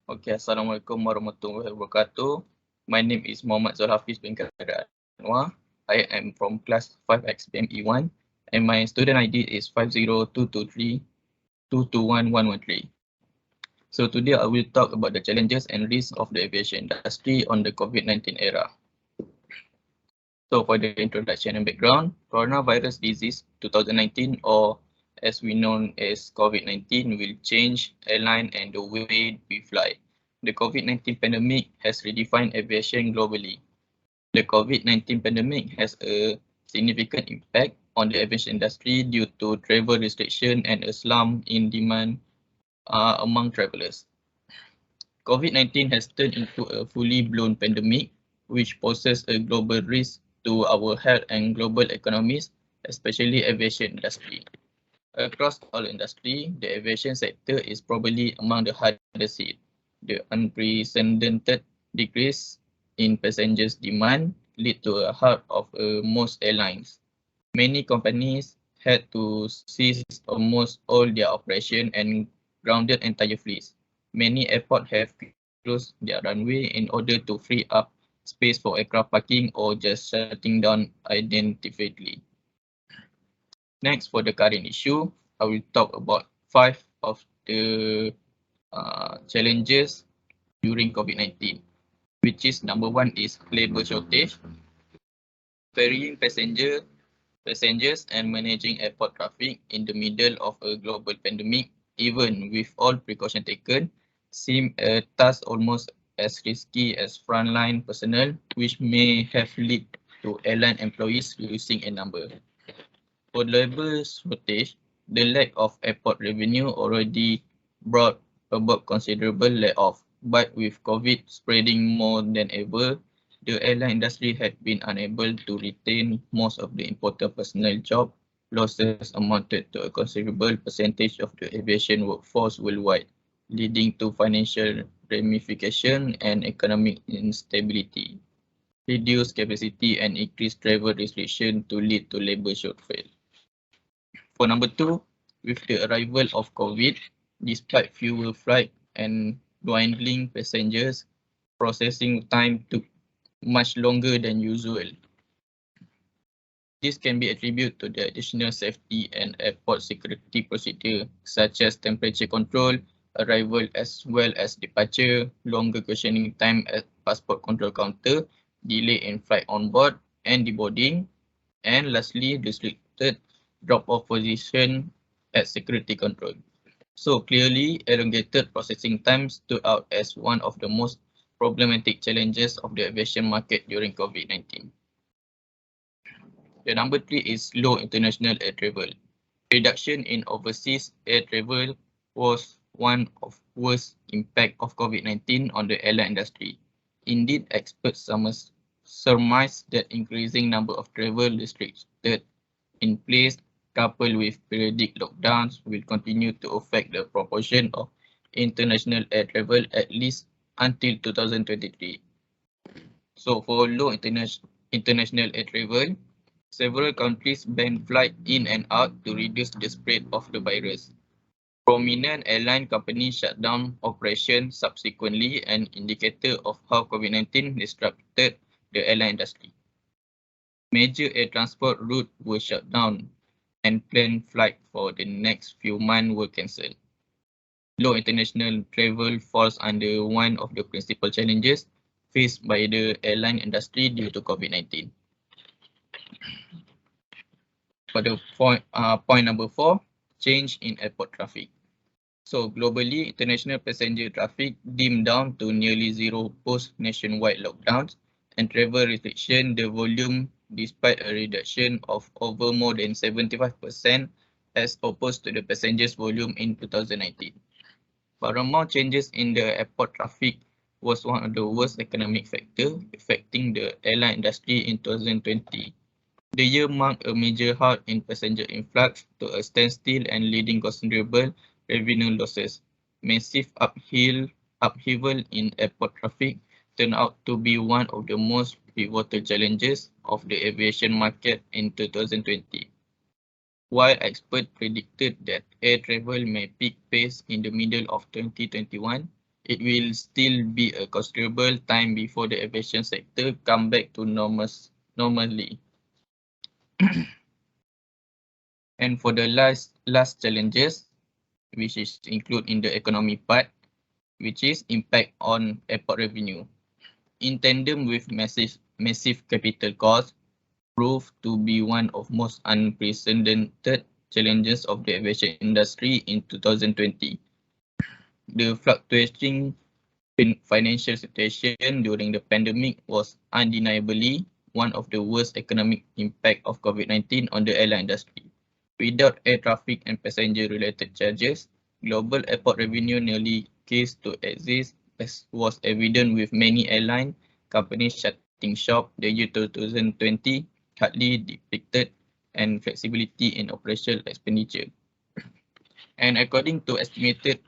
Okay, Assalamualaikum warahmatullahi wabarakatuh. My name is Muhammad Zul Hafiz bin Kadir Anwar. I am from class 5X PME1 and my student ID is 50223221113. So today I will talk about the challenges and risks of the aviation industry on the COVID-19 era. So for the introduction and background, coronavirus disease 2019, or as we know as COVID-19, will change airline and the way we fly. The COVID-19 pandemic has redefined aviation globally. The COVID-19 pandemic has a significant impact on the aviation industry due to travel restriction and a slump in demand among travelers. COVID-19 has turned into a fully blown pandemic, which poses a global risk to our health and global economies, especially aviation industry. Across all industry, the aviation sector is probably among the hardest hit. The unprecedented decrease in passengers demand lead to a halt of most airlines. Many companies had to cease almost all their operation and grounded entire fleets. Many airports have closed their runway in order to free up space for aircraft parking or just shutting down indefinitely. Next, for the current issue, I will talk about 5 of the challenges during COVID-19, which is number 1 is labor shortage, ferrying passengers and managing airport traffic in the middle of a global pandemic, even with all precautions taken, seem a task almost as risky as frontline personnel, which may have led to airline employees losing a number. For labor shortage, the lack of airport revenue already brought about considerable layoff, but with COVID spreading more than ever, the airline industry had been unable to retain most of the important personnel job. Losses amounted to a considerable percentage of the aviation workforce worldwide, leading to financial ramification and economic instability. Reduced capacity and increased travel restriction to lead to labor shortfall. For number 2, with the arrival of COVID, despite fewer flights and dwindling passengers, processing time took much longer than usual. This can be attributed to the additional safety and airport security procedure, such as temperature control, arrival as well as departure, longer questioning time at passport control counter, delay in flight on board and deboarding, and lastly, restricted drop-off position at security control. So clearly, elongated processing time stood out as one of the most problematic challenges of the aviation market during COVID-19. The number 3 is low international air travel. Reduction in overseas air travel was one of worst impact of COVID-19 on the airline industry. Indeed, experts surmise that increasing number of travel restricted in place coupled with periodic lockdowns will continue to affect the proportion of international air travel at least until 2023. So for low international air travel, several countries banned flight in and out to reduce the spread of the virus. Prominent airline companies shut down operations subsequently, an indicator of how COVID-19 disrupted the airline industry. Major air transport routes were shut down and planned flights for the next few months were cancelled. Low international travel falls under one of the principal challenges faced by the airline industry due to COVID-19. For the point number 4, change in airport traffic. So globally, international passenger traffic dimmed down to nearly zero post nationwide lockdowns and travel restriction the volume despite a reduction of over more than 75% as opposed to the passengers volume in 2019. Paramount changes in the airport traffic was one of the worst economic factors affecting the airline industry in 2020. The year marked a major halt in passenger influx to a standstill and leading considerable revenue losses. Massive upheaval in airport traffic turned out to be one of the most pivotal challenges of the aviation market in 2020. While experts predicted that air travel may peak pace in the middle of 2021, it will still be a considerable time before the aviation sector come back to normally. And for the last challenges, which is included in the economy part, which is impact on airport revenue. In tandem with massive capital costs, proved to be one of most unprecedented challenges of the aviation industry in 2020. The fluctuating financial situation during the pandemic was undeniably one of the worst economic impact of COVID-19 on the airline industry. Without air traffic and passenger-related charges, global airport revenue nearly ceased to exist, as was evident with many airline companies shutting shop. The year 2020 hardly depicted and flexibility in operational expenditure. And according to estimated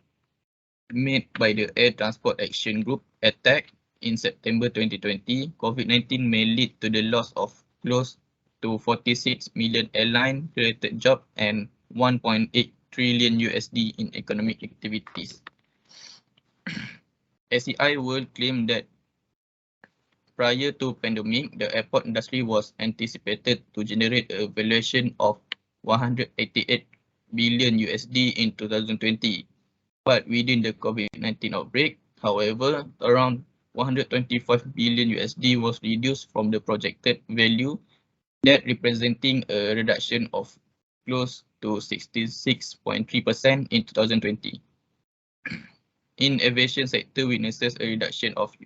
made by the Air Transport Action Group attack in September 2020, COVID-19 may lead to the loss of close to 46 million airline-related jobs and 1.8 trillion USD in economic activities. SEI World claimed that prior to pandemic, the airport industry was anticipated to generate a valuation of 188 billion USD in 2020. But within the COVID-19 outbreak, however, around 125 billion USD was reduced from the projected value, that representing a reduction of close to 66.3% in 2020. In aviation sector witnesses a reduction of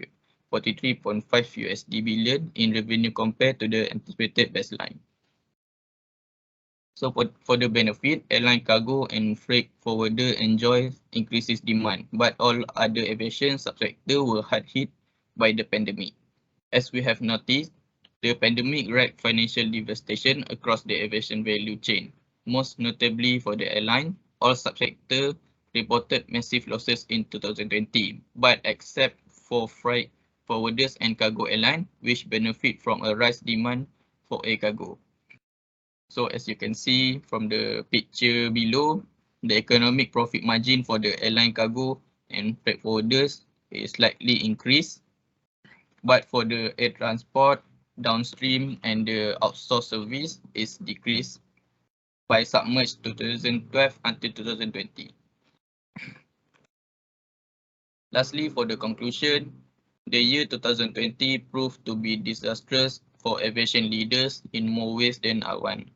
43.5 USD billion in revenue compared to the anticipated baseline. So for the benefit, airline cargo and freight forwarder enjoy increases demand, but all other aviation subsectors were hard hit by the pandemic. As we have noticed, the pandemic wreaked financial devastation across the aviation value chain. Most notably for the airline, all subsectors reported massive losses in 2020, but except for freight forwarders and cargo airline, which benefit from a rise demand for air cargo. So as you can see from the picture below, the economic profit margin for the airline cargo and freight forwarders is slightly increased. But for the air transport, downstream and the outsourced service is decreased by submerged 2012 until 2020. Lastly, for the conclusion, the year 2020 proved to be disastrous for aviation leaders in more ways than one,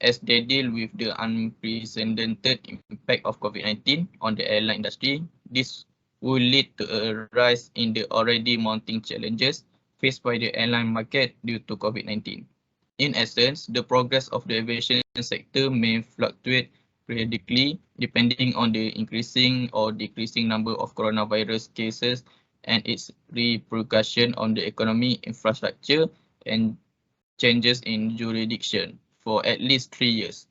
as they deal with the unprecedented impact of COVID-19 on the airline industry. This will lead to a rise in the already mounting challenges faced by the airline market due to COVID-19. In essence, the progress of the aviation sector may fluctuate periodically depending on the increasing or decreasing number of coronavirus cases and its repercussion on the economy, infrastructure, and changes in jurisdiction for at least 3 years.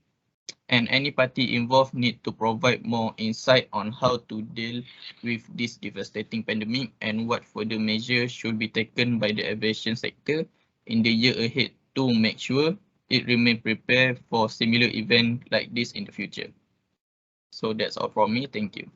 And any party involved need to provide more insight on how to deal with this devastating pandemic and what further measures should be taken by the aviation sector in the year ahead to make sure it remains prepared for similar events like this in the future. So that's all from me. Thank you.